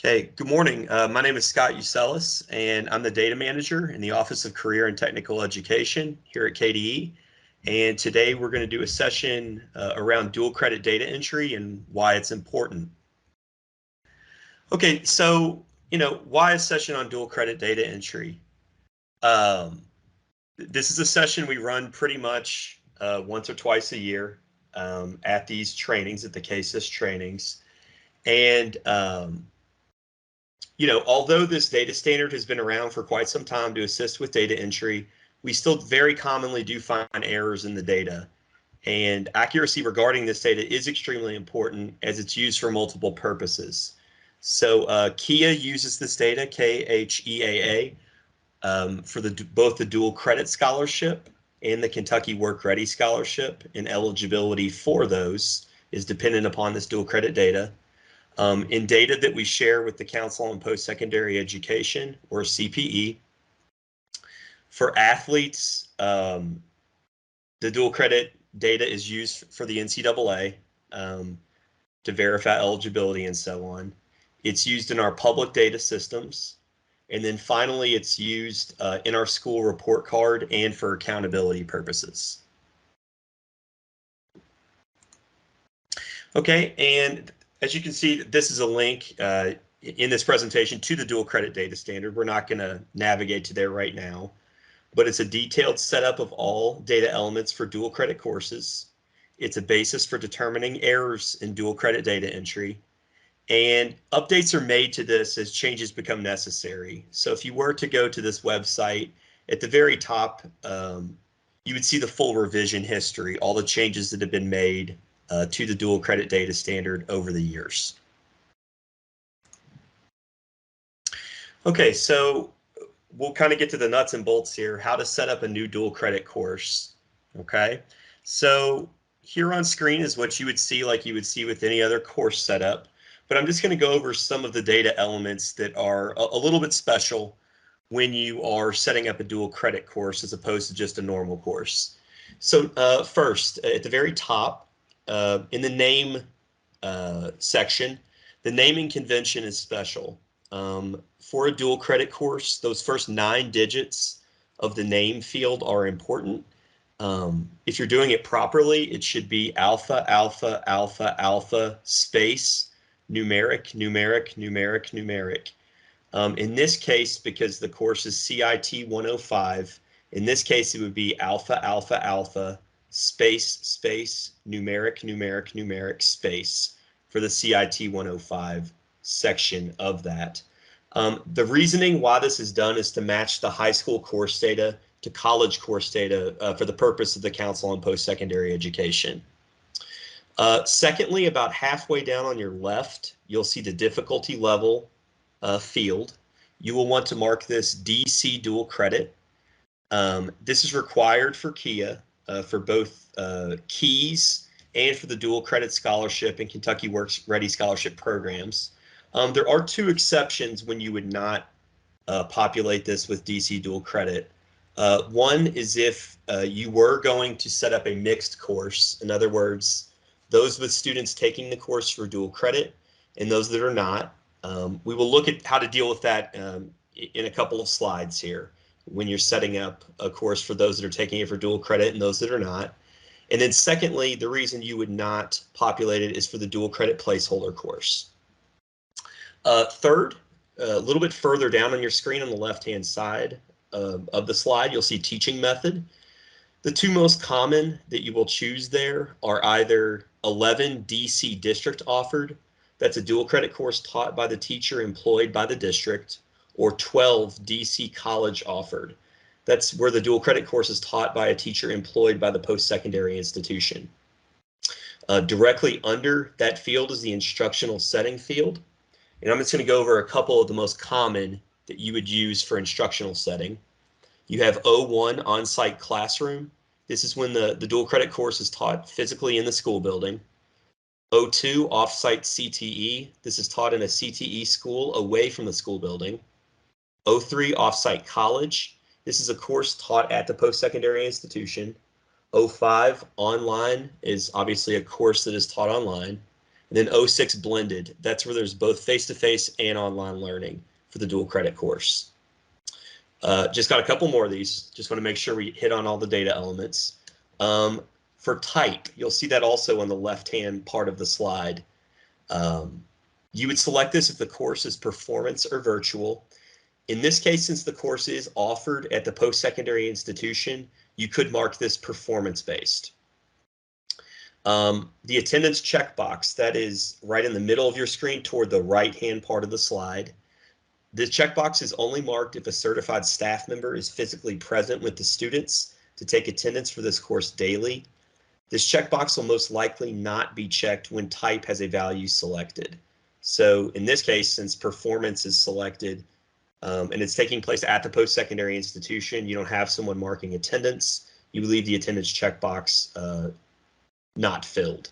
Okay, good morning. My name is Scott Uselis, and I'm the data manager in the Office of Career and Technical Education here at KDE. And today we're going to do a session around dual credit data entry and why it's important. Okay, so, why a session on dual credit data entry? This is a session we run pretty much once or twice a year at these trainings, at the KSIS trainings. And although this data standard has been around for quite some time to assist with data entry, we still very commonly do find errors in the data. And accuracy regarding this data is extremely important as it's used for multiple purposes. So KEEA uses this data, KHEAA, for both the dual credit scholarship and the Kentucky Work Ready scholarship, and eligibility for those is dependent upon this dual credit data. In data that we share with the Council on Post-Secondary Education, or CPE, for athletes, the dual credit data is used for the NCAA to verify eligibility and so on. It's used in our public data systems. And then finally, it's used in our school report card and for accountability purposes. Okay, and as you can see, this is a link in this presentation to the dual credit data standard. We're not going to navigate to there right now, but it's a detailed setup of all data elements for dual credit courses. It's a basis for determining errors in dual credit data entry, and updates are made to this as changes become necessary. So if you were to go to this website, at the very top, you would see the full revision history, all the changes that have been made to the dual credit data standard over the years. Okay, so we'll kind of get to the nuts and bolts here, how to set up a new dual credit course. Okay, so here on screen is what you would see like you would see with any other course setup, but I'm just going to go over some of the data elements that are a little bit special when you are setting up a dual credit course as opposed to just a normal course. So first, at the very top, in the name section, the naming convention is special. For a dual credit course, those first 9 digits of the name field are important. If you're doing it properly, it should be alpha, alpha, alpha, alpha, space, numeric, numeric, numeric, numeric. In this case, because the course is CIT 105, in this case, it would be alpha, alpha, alpha, space, space, numeric, numeric, numeric, space for the CIT 105 section of that. The reasoning why this is done is to match the high school course data to college course data for the purpose of the Council on Post-Secondary Education. Secondly, about halfway down on your left, you'll see the difficulty level field. You will want to mark this DC dual credit. This is required for KEEA, for both KEES and for the dual credit scholarship and Kentucky Work Ready scholarship programs. There are 2 exceptions when you would not populate this with DC dual credit. One is if you were going to set up a mixed course. In other words, those with students taking the course for dual credit and those that are not. We will look at how to deal with that in a couple of slides here when you're setting up a course for those that are taking it for dual credit and those that are not. And then secondly, the reason you would not populate it is for the dual credit placeholder course. Third, a little bit further down on your screen on the left-hand side of the slide, you'll see teaching method. The 2 most common that you will choose there are either 11 DC district offered, that's a dual credit course taught by the teacher employed by the district, or 12 DC college offered. That's where the dual credit course is taught by a teacher employed by the post-secondary institution. Directly under that field is the instructional setting field. And I'm just going to go over a couple of the most common that you would use for instructional setting. You have O1 on-site classroom. This is when the dual credit course is taught physically in the school building. O2 off-site CTE. This is taught in a CTE school away from the school building. O3 off-site college. This is a course taught at the post-secondary institution. O5 online is obviously a course that is taught online. And then '06 blended, that's where there's both face-to-face and online learning for the dual credit course. Just got a couple more of these. Just want to make sure we hit on all the data elements. For type, you'll see that also on the left-hand part of the slide. You would select this if the course is performance or virtual. In this case, since the course is offered at the post-secondary institution, you could mark this performance-based. The attendance checkbox, that is right in the middle of your screen toward the right-hand part of the slide. This checkbox is only marked if a certified staff member is physically present with the students to take attendance for this course daily. This checkbox will most likely not be checked when type has a value selected. So in this case, since performance is selected and it's taking place at the post-secondary institution, you don't have someone marking attendance, you leave the attendance checkbox not filled.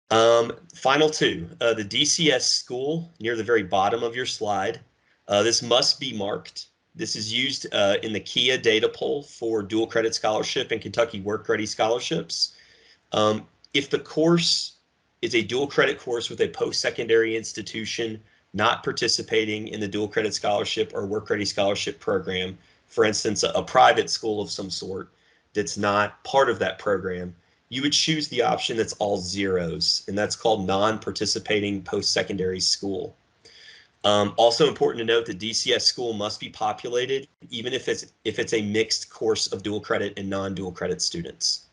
Final two, the DCS school near the very bottom of your slide. This must be marked. This is used in the KEA data poll for dual credit scholarship and Kentucky Work Ready scholarships. If the course is a dual credit course with a post-secondary institution not participating in the dual credit scholarship or Work Ready scholarship program, for instance, a private school of some sort that's not part of that program, you would choose the option that's all zeros, and that's called non-participating post-secondary school. Also important to note that DCS school must be populated, even if it's a mixed course of dual credit and non-dual credit students.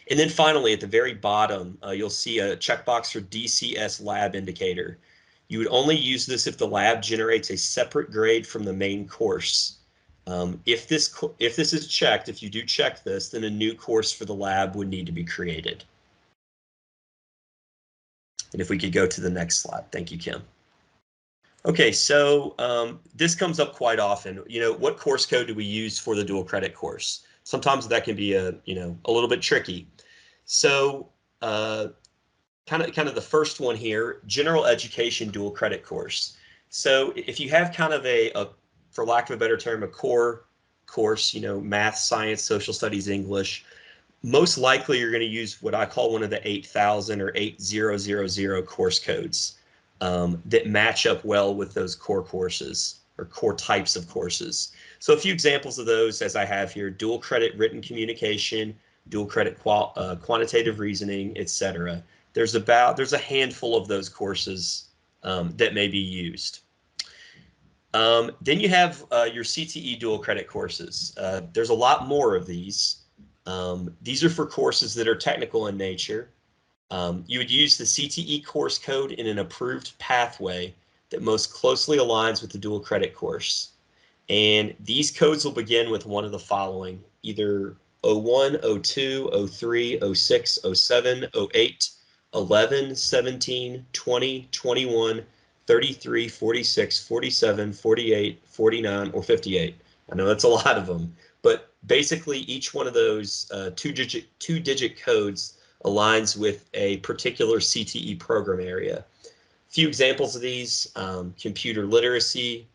And then finally, at the very bottom, you'll see a checkbox for DCS lab indicator. You would only use this if the lab generates a separate grade from the main course. If this is checked, if you do check this, then a new course for the lab would need to be created. And if we could go to the next slide. Thank you, Kim. Okay, so this comes up quite often. You know, what course code do we use for the dual credit course? Sometimes that can be a little bit tricky. So kind of the first one here, general education dual credit course. So if you have kind of for lack of a better term, a core course, math, science, social studies, English, most likely you're going to use what I call one of the 8000 or 8000 course codes that match up well with those core courses or core types of courses. So a few examples of those as I have here: dual credit written communication, dual credit quantitative reasoning, etc. There's a handful of those courses that may be used. Then you have your CTE dual credit courses. There's a lot more of these. These are for courses that are technical in nature. You would use the CTE course code in an approved pathway that most closely aligns with the dual credit course. And these codes will begin with one of the following: either 01, 02, 03, 06, 07, 08, 11, 17, 20, 21, 33, 46, 47, 48, 49, or 58. I know that's a lot of them, but basically each one of those two-digit codes aligns with a particular CTE program area. A few examples of these: computer literacy,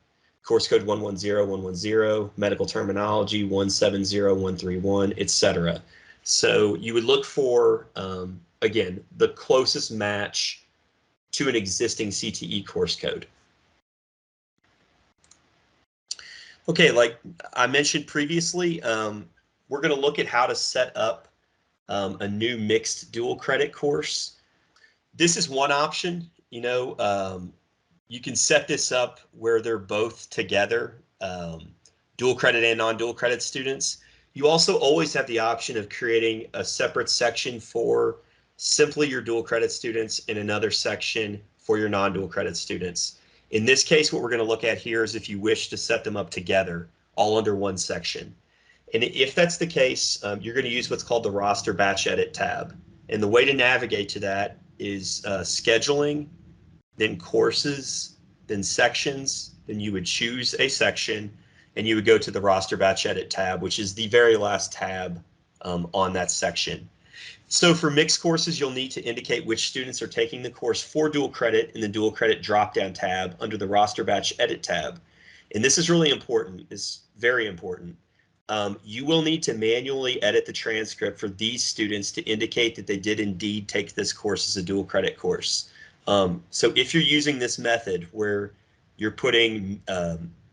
course code 110110, medical terminology 170131, etc. So you would look for, again, the closest match to an existing CTE course code. Okay, like I mentioned previously, we're going to look at how to set up a new mixed dual credit course. This is one option. You can set this up where they're both together, dual credit and non-dual credit students. You also always have the option of creating a separate section for simply your dual credit students and another section for your non-dual credit students. In this case, what we're going to look at here is if you wish to set them up together, all under one section. And if that's the case, you're going to use what's called the roster batch edit tab. And the way to navigate to that is scheduling, then courses, then sections. Then you would choose a section and you would go to the roster batch edit tab, which is the very last tab on that section. So for mixed courses, you'll need to indicate which students are taking the course for dual credit in the dual credit drop-down tab under the roster batch edit tab. And this is really important. It's very important. You will need to manually edit the transcript for these students to indicate that they did indeed take this course as a dual credit course. So if you're using this method where you're putting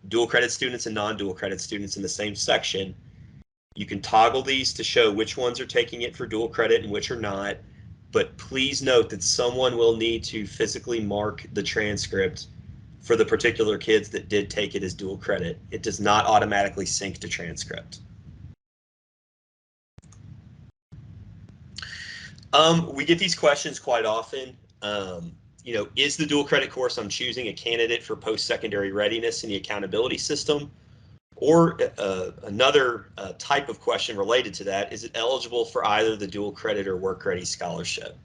dual credit students and non-dual credit students in the same section, you can toggle these to show which ones are taking it for dual credit and which are not. But please note that someone will need to physically mark the transcript for the particular kids that did take it as dual credit. It does not automatically sync to transcript. We get these questions quite often. Is the dual credit course I'm choosing a candidate for post-secondary readiness in the accountability system? Or another type of question related to that, is it eligible for either the dual credit or work ready scholarship?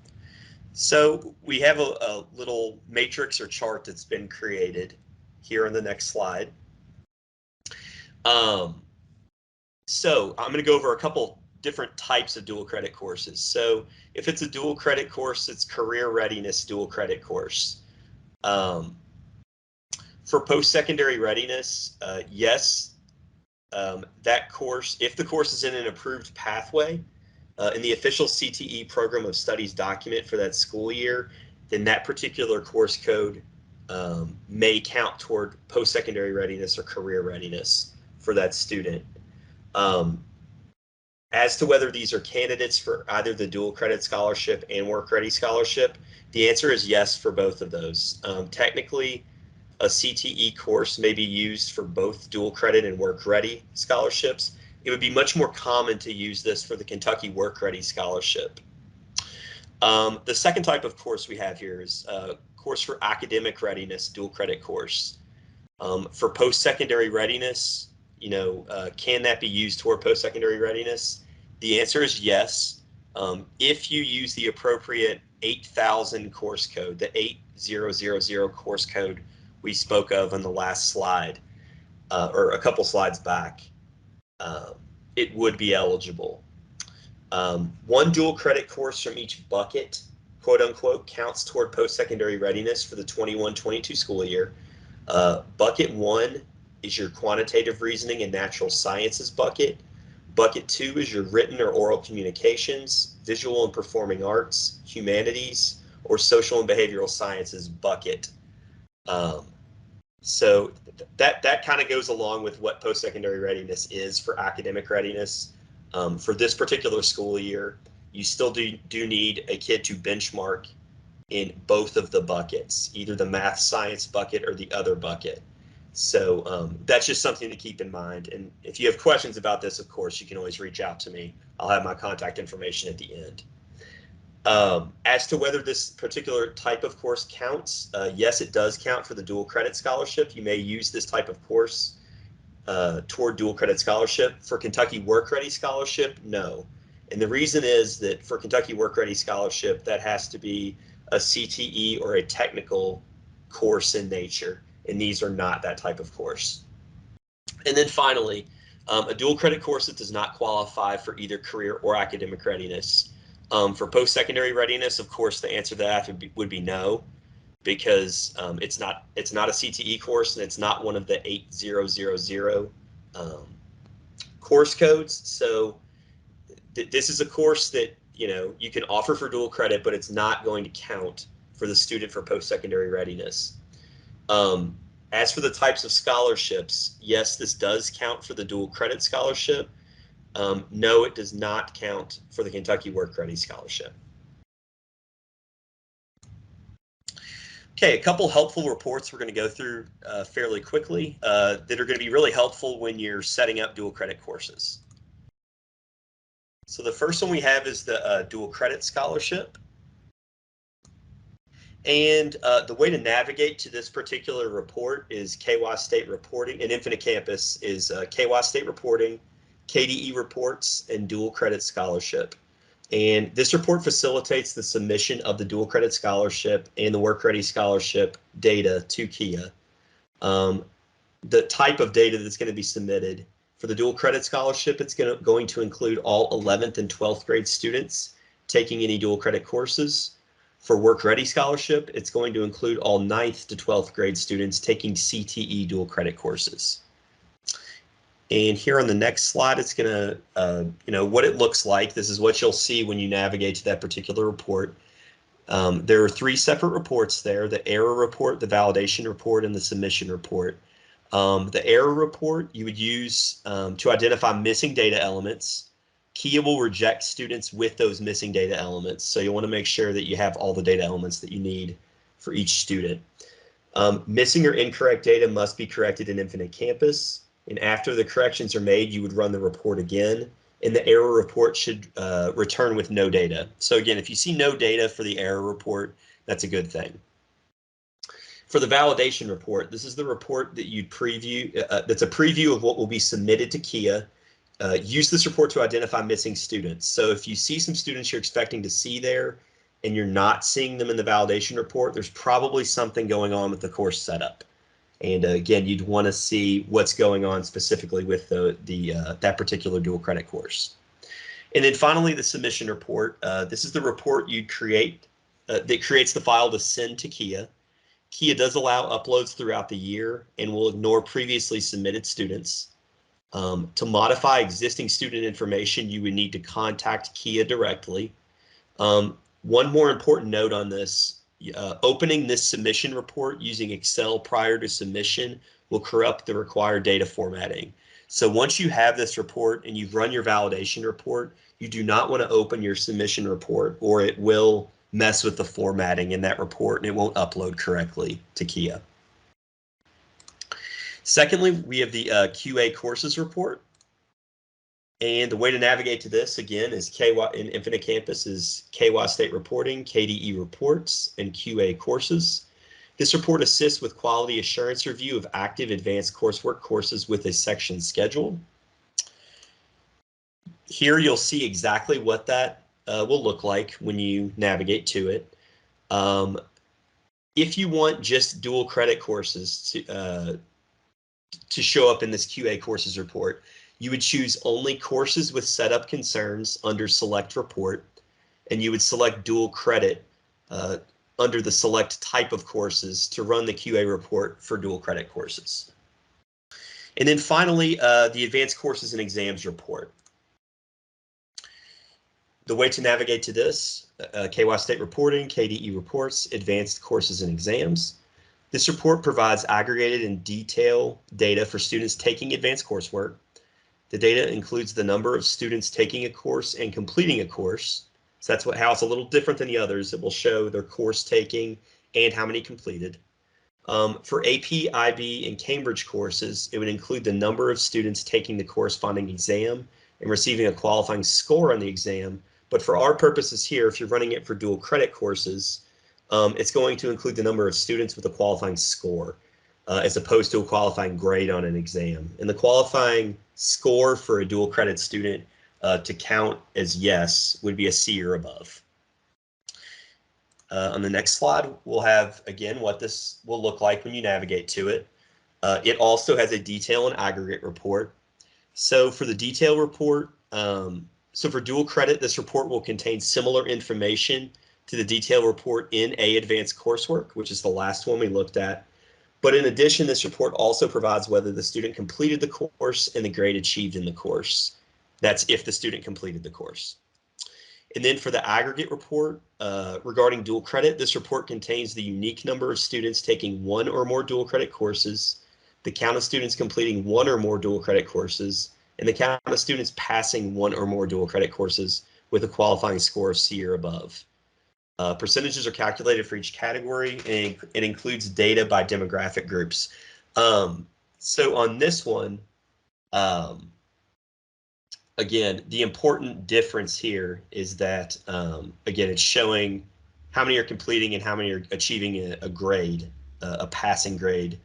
So we have a little matrix or chart that's been created here on the next slide. So I'm going to go over a couple different types of dual credit courses. So if it's a dual credit course, it's career readiness dual credit course. For post-secondary readiness, yes, that course, if the course is in an approved pathway, in the official CTE program of studies document for that school year, then that particular course code may count toward post-secondary readiness or career readiness for that student. As to whether these are candidates for either the dual credit scholarship and work ready scholarship, the answer is yes for both of those. Technically, a CTE course may be used for both dual credit and work ready scholarships. It would be much more common to use this for the Kentucky Work Ready Scholarship. The second type of course we have here is a course for academic readiness dual credit course. For post-secondary readiness, can that be used toward post-secondary readiness? The answer is yes. If you use the appropriate 8000 course code, the 8000 course code we spoke of on the last slide, or a couple slides back, it would be eligible. One dual credit course from each bucket, quote unquote, counts toward post-secondary readiness for the 21-22 school year. Bucket 1 is your quantitative reasoning and natural sciences bucket. Bucket 2 is your written or oral communications, visual and performing arts, humanities, or social and behavioral sciences bucket. So that kind of goes along with what post-secondary readiness is for academic readiness. For this particular school year, you still do need a kid to benchmark in both of the buckets, either the math science bucket or the other bucket. So that's just something to keep in mind. And if you have questions about this, of course, you can always reach out to me. I'll have my contact information at the end. As to whether this particular type of course counts, yes, it does count for the dual credit scholarship. You may use this type of course toward dual credit scholarship. For Kentucky Work Ready Scholarship, no. And the reason is that for Kentucky Work Ready Scholarship, that has to be a CTE or a technical course in nature, and these are not that type of course. And then finally, a dual credit course that does not qualify for either career or academic readiness. For post-secondary readiness, of course, the answer to that would be no, because it's not a CTE course and it's not one of the 8000 course codes. So this is a course that you can offer for dual credit, but it's not going to count for the student for post-secondary readiness. As for the types of scholarships, yes, this does count for the dual credit scholarship. No, it does not count for the Kentucky Work Ready Scholarship. Okay, a couple helpful reports we're going to go through fairly quickly that are going to be really helpful when you're setting up dual credit courses. So the first one we have is the dual credit scholarship. And the way to navigate to this particular report is KSIS State Reporting, and Infinite Campus is KSIS State Reporting, KDE Reports, and Dual Credit Scholarship. And this report facilitates the submission of the Dual Credit Scholarship and the Work Ready Scholarship data to KEES. The type of data that's going to be submitted for the Dual Credit Scholarship, it's going to include all 11th and 12th grade students taking any dual credit courses. For Work Ready Scholarship, it's going to include all 9th to 12th grade students taking CTE dual credit courses. And here on the next slide, it's going to, what it looks like. This is what you'll see when you navigate to that particular report. There are 3 separate reports there: the error report, the validation report, and the submission report. The error report you would use to identify missing data elements. KEES will reject students with those missing data elements, so you want to make sure that you have all the data elements that you need for each student. Missing or incorrect data must be corrected in Infinite Campus, and after the corrections are made, you would run the report again, and the error report should return with no data. So again, if you see no data for the error report, that's a good thing. For the validation report, this is the report that you'd preview, that's a preview of what will be submitted to KEES. Use this report to identify missing students. So if you see some students you're expecting to see there and you're not seeing them in the validation report, there's probably something going on with the course setup. And again, you'd want to see what's going on specifically with that particular dual credit course. And then finally, the submission report. This is the report you'd create that creates the file to send to KEES. KEES does allow uploads throughout the year and will ignore previously submitted students. To modify existing student information, you would need to contact KEES directly. One more important note on this, opening this submission report using Excel prior to submission will corrupt the required data formatting. So once you have this report and you've run your validation report, you do not want to open your submission report, or it will mess with the formatting in that report and it won't upload correctly to KEES. Secondly, we have the QA courses report. And the way to navigate to this, again, is in Infinite Campus is KY State Reporting, KDE Reports, and QA Courses. This report assists with quality assurance review of active advanced coursework courses with a section schedule. Here you'll see exactly what that will look like when you navigate to it. If you want just dual credit courses to show up in this QA courses report, you would choose only courses with setup concerns under select report, and you would select dual credit under the select type of courses to run the QA report for dual credit courses. And then finally, the advanced courses and exams report. The way to navigate to this, KY State Reporting, KDE Reports, Advanced Courses and Exams. This report provides aggregated and detailed data for students taking advanced coursework. The data includes the number of students taking a course and completing a course. So that's how it's a little different than the others. It will show their course taking and how many completed. For AP, IB, and Cambridge courses, it would include the number of students taking the corresponding exam and receiving a qualifying score on the exam. But for our purposes here, if you're running it for dual credit courses, it's going to include the number of students with a qualifying score as opposed to a qualifying grade on an exam. And the qualifying score for a dual credit student to count as yes would be a C or above. On the next slide, we'll have, again, what this will look like when you navigate to it. It also has a detail and aggregate report. So for the detail report, so for dual credit, this report will contain similar information to the detail report in advanced coursework, which is the last one we looked at. But in addition, this report also provides whether the student completed the course and the grade achieved in the course. That's if the student completed the course. And then for the aggregate report regarding dual credit, this report contains the unique number of students taking one or more dual credit courses, the count of students completing one or more dual credit courses, and the count of students passing one or more dual credit courses with a qualifying score of C or above. Percentages are calculated for each category, and it includes data by demographic groups. So on this one, again, the important difference here is that, again, it's showing how many are completing and how many are achieving a grade, a passing grade.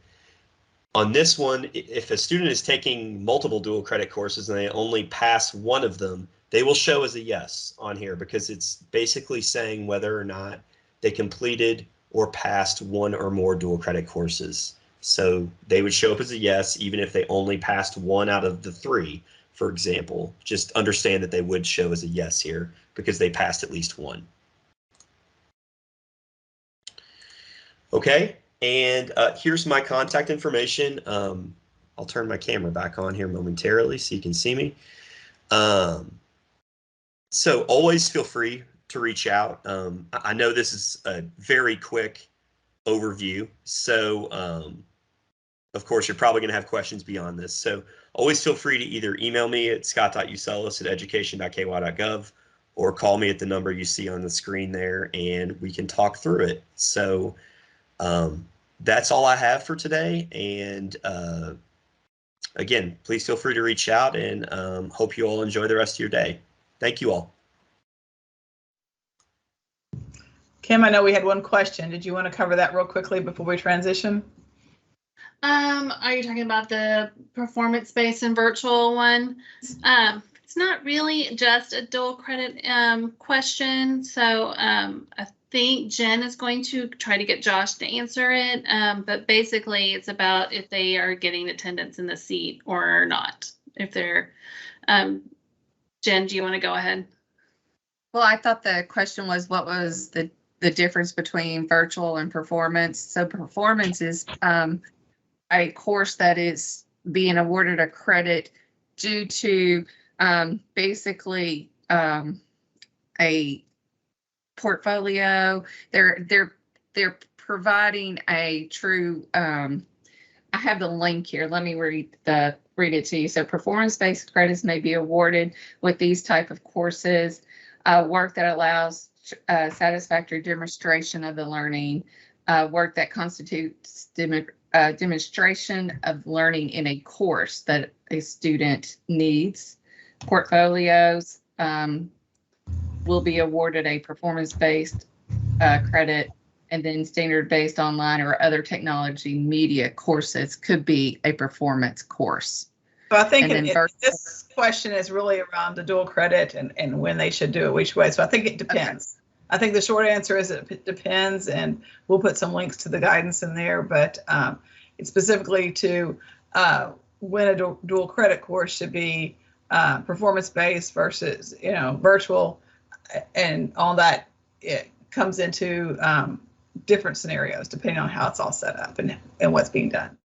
On this one, if a student is taking multiple dual credit courses and they only pass one of them, they will show as a yes on here because it's basically saying whether or not they completed or passed one or more dual credit courses. So they would show up as a yes even if they only passed one out of the 3, for example. Just understand that they would show as a yes here because they passed at least one. Okay. And here's my contact information. I'll turn my camera back on here momentarily so you can see me. So always feel free to reach out. I know this is a very quick overview, so of course you're probably going to have questions beyond this. So always feel free to either email me at scott.usellis@education.ky.gov or call me at the number you see on the screen there, and we can talk through it. So that's all I have for today, and again, please feel free to reach out, and hope you all enjoy the rest of your day. Thank you all. Kim, I know we had one question. Did you want to cover that real quickly before we transition? Are you talking about the performance-based and virtual one? It's not really just a dual credit question. So I think Jen is going to try to get Josh to answer it. But basically it's about if they are getting attendance in the seat or not. If they're, Jen, do you want to go ahead? Well, I thought the question was what was the difference between virtual and performance. So performance is a course that is being awarded a credit due to basically a portfolio. They're providing a true. I have the link here. Let me read it to you. So performance-based credits may be awarded with these type of courses: work that allows satisfactory demonstration of the learning, work that constitutes demonstration of learning in a course that a student needs. Portfolios will be awarded a performance-based credit, and then standard-based online or other technology media courses could be a performance course. So I think this question is really around the dual credit and when they should do it, which way. So I think it depends. Okay. I think the short answer is it depends, and we'll put some links to the guidance in there, but it's specifically to when a dual credit course should be performance-based versus, virtual, and all that. It comes into different scenarios depending on how it's all set up and what's being done.